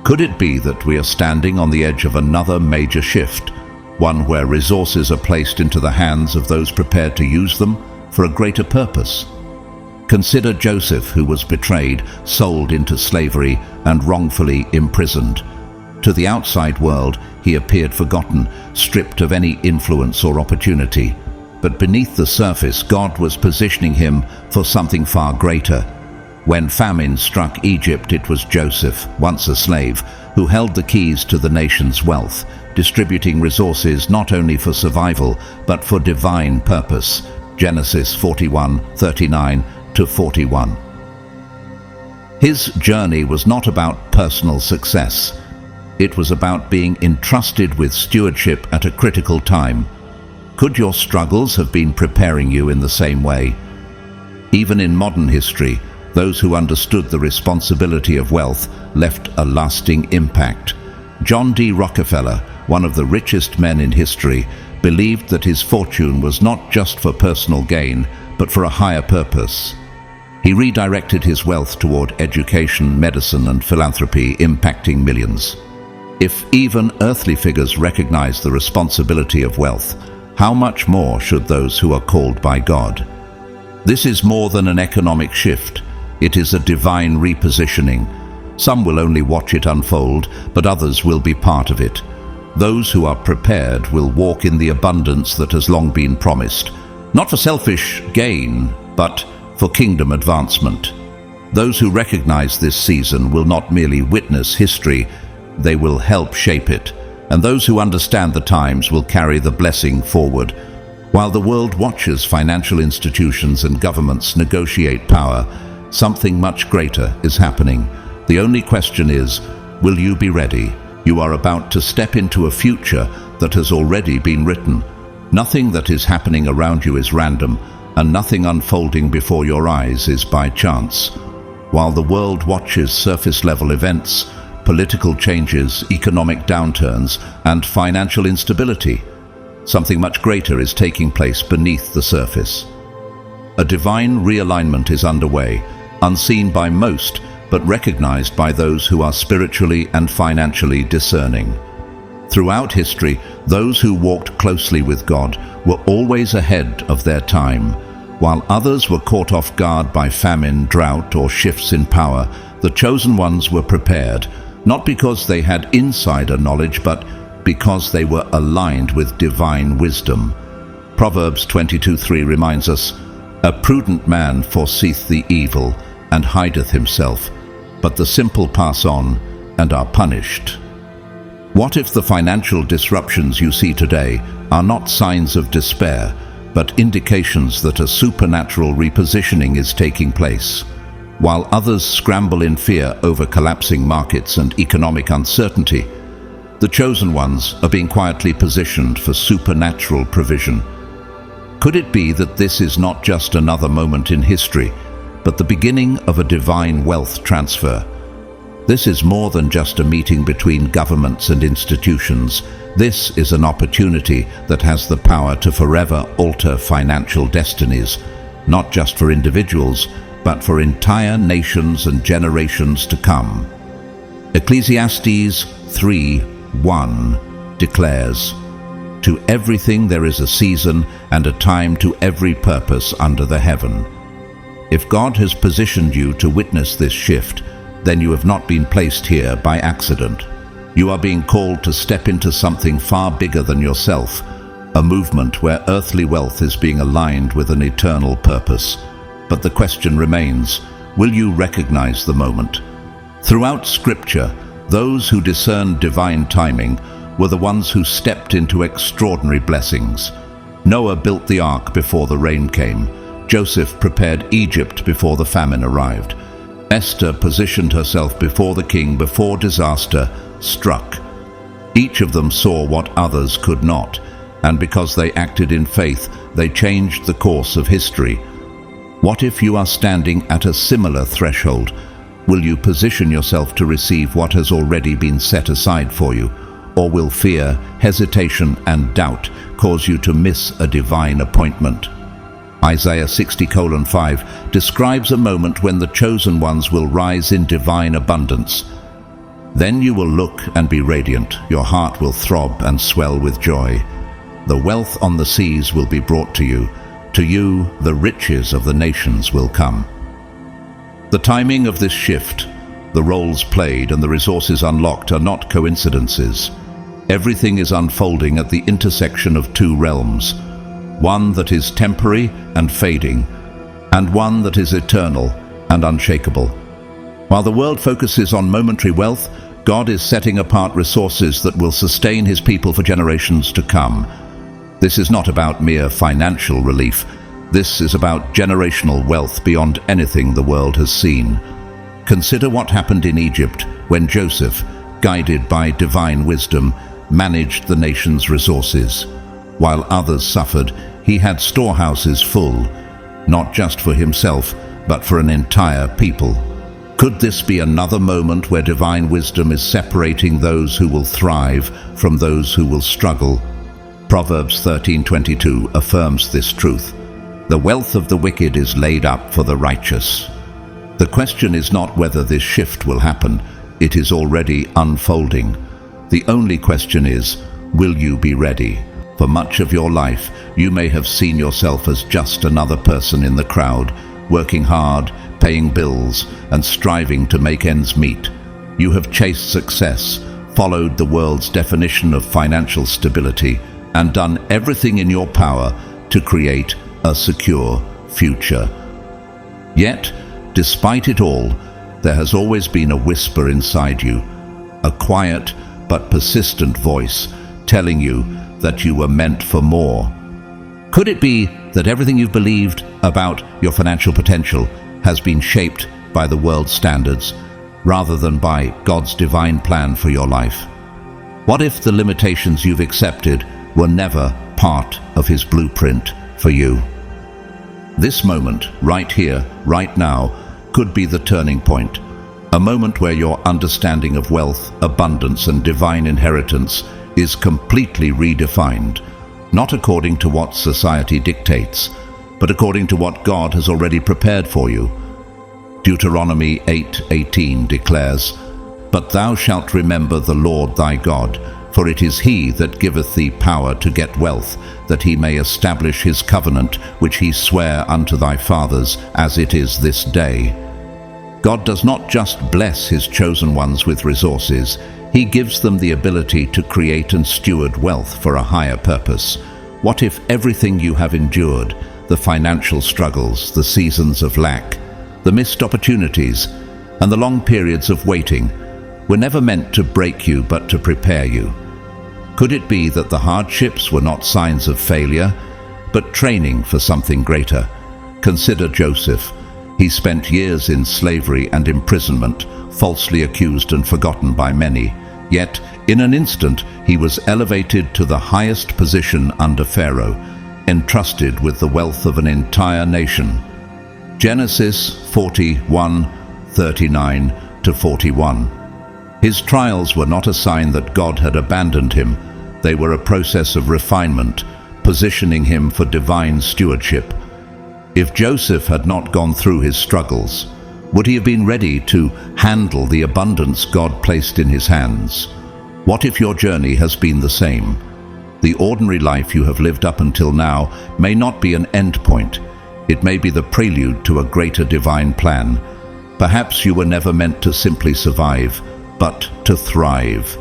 Could it be that we are standing on the edge of another major shift, one where resources are placed into the hands of those prepared to use them for a greater purpose? Consider Joseph, who was betrayed, sold into slavery, and wrongfully imprisoned. To the outside world, he appeared forgotten, stripped of any influence or opportunity. But beneath the surface, God was positioning him for something far greater. When famine struck Egypt, it was Joseph, once a slave, who held the keys to the nation's wealth, distributing resources not only for survival, but for divine purpose. Genesis 41:39-41. His journey was not about personal success. It was about being entrusted with stewardship at a critical time. Could your struggles have been preparing you in the same way? Even in modern history, those who understood the responsibility of wealth left a lasting impact. John D. Rockefeller, one of the richest men in history, believed that his fortune was not just for personal gain, but for a higher purpose. He redirected his wealth toward education, medicine, and philanthropy, impacting millions. If even earthly figures recognize the responsibility of wealth, how much more should those who are called by God? This is more than an economic shift. It is a divine repositioning. Some will only watch it unfold, but others will be part of it. Those who are prepared will walk in the abundance that has long been promised, not for selfish gain, but for kingdom advancement. Those who recognize this season will not merely witness history, they will help shape it, and those who understand the times will carry the blessing forward. While the world watches financial institutions and governments negotiate power, something much greater is happening. The only question is, will you be ready? You are about to step into a future that has already been written. Nothing that is happening around you is random, and nothing unfolding before your eyes is by chance. While the world watches surface-level events, political changes, economic downturns, and financial instability, something much greater is taking place beneath the surface. A divine realignment is underway, unseen by most, but recognized by those who are spiritually and financially discerning. Throughout history, those who walked closely with God were always ahead of their time. While others were caught off guard by famine, drought, or shifts in power, the chosen ones were prepared, not because they had insider knowledge, but because they were aligned with divine wisdom. Proverbs 22:3 reminds us, "A prudent man foreseeth the evil, and hideth himself, but the simple pass on, and are punished." What if the financial disruptions you see today are not signs of despair, but indications that a supernatural repositioning is taking place? While others scramble in fear over collapsing markets and economic uncertainty, the chosen ones are being quietly positioned for supernatural provision. Could it be that this is not just another moment in history, but the beginning of a divine wealth transfer? This is more than just a meeting between governments and institutions. This is an opportunity that has the power to forever alter financial destinies, not just for individuals, but for entire nations and generations to come. Ecclesiastes 3:1 declares, "To everything there is a season and a time to every purpose under the heaven." If God has positioned you to witness this shift, then you have not been placed here by accident. You are being called to step into something far bigger than yourself, a movement where earthly wealth is being aligned with an eternal purpose. But the question remains, will you recognize the moment? Throughout Scripture, those who discerned divine timing were the ones who stepped into extraordinary blessings. Noah built the ark before the rain came. Joseph prepared Egypt before the famine arrived. Esther positioned herself before the king before disaster struck. Each of them saw what others could not, and because they acted in faith, they changed the course of history. What if you are standing at a similar threshold? Will you position yourself to receive what has already been set aside for you? Or will fear, hesitation, and doubt cause you to miss a divine appointment? Isaiah 60:5 describes a moment when the chosen ones will rise in divine abundance. Then you will look and be radiant, your heart will throb and swell with joy. The wealth on the seas will be brought to you the riches of the nations will come. The timing of this shift, the roles played and the resources unlocked are not coincidences. Everything is unfolding at the intersection of two realms, one that is temporary and fading, and one that is eternal and unshakable. While the world focuses on momentary wealth, God is setting apart resources that will sustain his people for generations to come. This is not about mere financial relief. This is about generational wealth beyond anything the world has seen. Consider what happened in Egypt when Joseph, guided by divine wisdom, managed the nation's resources. While others suffered, he had storehouses full, not just for himself, but for an entire people. Could this be another moment where divine wisdom is separating those who will thrive from those who will struggle? Proverbs 13:22 affirms this truth. The wealth of the wicked is laid up for the righteous. The question is not whether this shift will happen. It is already unfolding. The only question is, will you be ready? For much of your life, you may have seen yourself as just another person in the crowd, working hard, paying bills, and striving to make ends meet. You have chased success, followed the world's definition of financial stability, and done everything in your power to create a secure future. Yet, despite it all, there has always been a whisper inside you, a quiet but persistent voice telling you that you were meant for more. Could it be that everything you've believed about your financial potential has been shaped by the world's standards rather than by God's divine plan for your life? What if the limitations you've accepted were never part of his blueprint for you? This moment, right here, right now, could be the turning point. A moment where your understanding of wealth, abundance, and divine inheritance is completely redefined, not according to what society dictates, but according to what God has already prepared for you. Deuteronomy 8:18 declares, "But thou shalt remember the Lord thy God, for it is he that giveth thee power to get wealth, that he may establish his covenant, which he sware unto thy fathers, as it is this day." God does not just bless his chosen ones with resources, he gives them the ability to create and steward wealth for a higher purpose. What if everything you have endured, the financial struggles, the seasons of lack, the missed opportunities, and the long periods of waiting, were never meant to break you but to prepare you? Could it be that the hardships were not signs of failure, but training for something greater? Consider Joseph. He spent years in slavery and imprisonment, falsely accused and forgotten by many. Yet, in an instant, he was elevated to the highest position under Pharaoh, entrusted with the wealth of an entire nation. Genesis 41:39-41. His trials were not a sign that God had abandoned him. They were a process of refinement, positioning him for divine stewardship. If Joseph had not gone through his struggles, would he have been ready to handle the abundance God placed in his hands? What if your journey has been the same? The ordinary life you have lived up until now may not be an end point. It may be the prelude to a greater divine plan. Perhaps you were never meant to simply survive, but to thrive.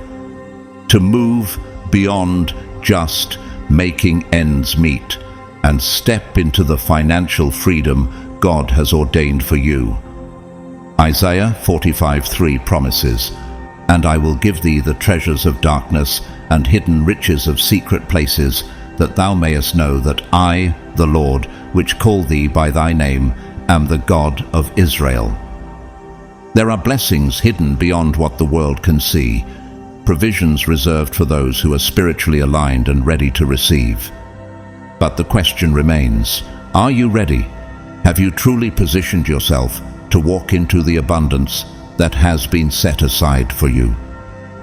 To move beyond just making ends meet and step into the financial freedom God has ordained for you. Isaiah 45:3 promises, "And I will give thee the treasures of darkness and hidden riches of secret places, that thou mayest know that I, the Lord, which call thee by thy name, am the God of Israel." There are blessings hidden beyond what the world can see, provisions reserved for those who are spiritually aligned and ready to receive. But the question remains, are you ready? Have you truly positioned yourself to walk into the abundance that has been set aside for you?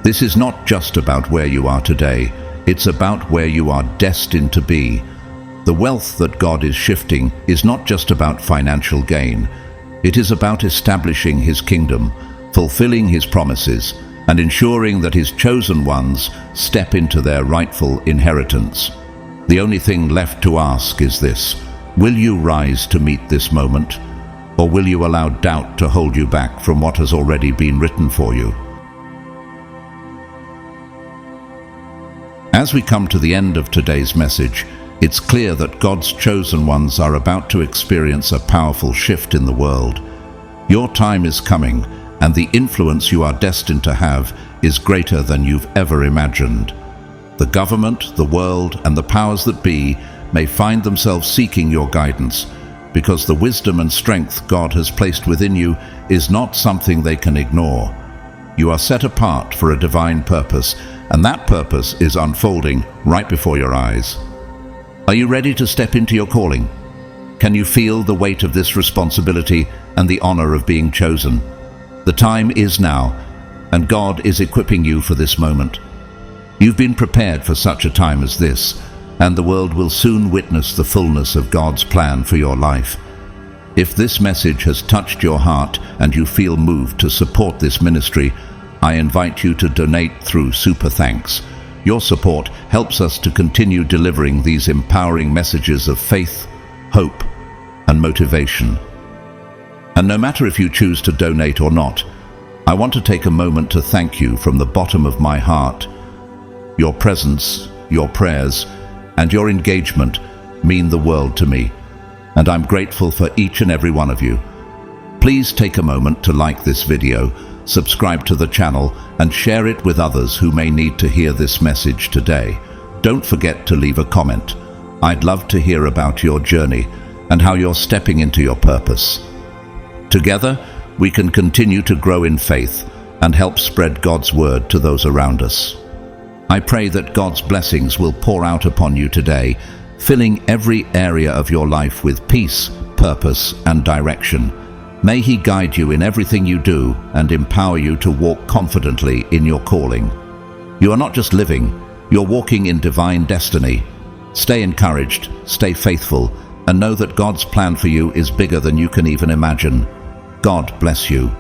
This is not just about where you are today, it's about where you are destined to be. The wealth that God is shifting is not just about financial gain. It is about establishing His kingdom, fulfilling His promises, and ensuring that His chosen ones step into their rightful inheritance. The only thing left to ask is this: will you rise to meet this moment, or will you allow doubt to hold you back from what has already been written for you? As we come to the end of today's message, it's clear that God's chosen ones are about to experience a powerful shift in the world. Your time is coming, and the influence you are destined to have is greater than you've ever imagined. The government, the world, and the powers that be may find themselves seeking your guidance, because the wisdom and strength God has placed within you is not something they can ignore. You are set apart for a divine purpose, and that purpose is unfolding right before your eyes. Are you ready to step into your calling? Can you feel the weight of this responsibility and the honor of being chosen? The time is now, and God is equipping you for this moment. You've been prepared for such a time as this, and the world will soon witness the fullness of God's plan for your life. If this message has touched your heart and you feel moved to support this ministry, I invite you to donate through Super Thanks. Your support helps us to continue delivering these empowering messages of faith, hope, and motivation. And no matter if you choose to donate or not, I want to take a moment to thank you from the bottom of my heart. Your presence, your prayers, and your engagement mean the world to me, and I'm grateful for each and every one of you. Please take a moment to like this video, subscribe to the channel, and share it with others who may need to hear this message today. Don't forget to leave a comment. I'd love to hear about your journey and how you're stepping into your purpose. Together, we can continue to grow in faith and help spread God's word to those around us. I pray that God's blessings will pour out upon you today, filling every area of your life with peace, purpose, and direction. May He guide you in everything you do and empower you to walk confidently in your calling. You are not just living, you're walking in divine destiny. Stay encouraged, stay faithful, and know that God's plan for you is bigger than you can even imagine. God bless you.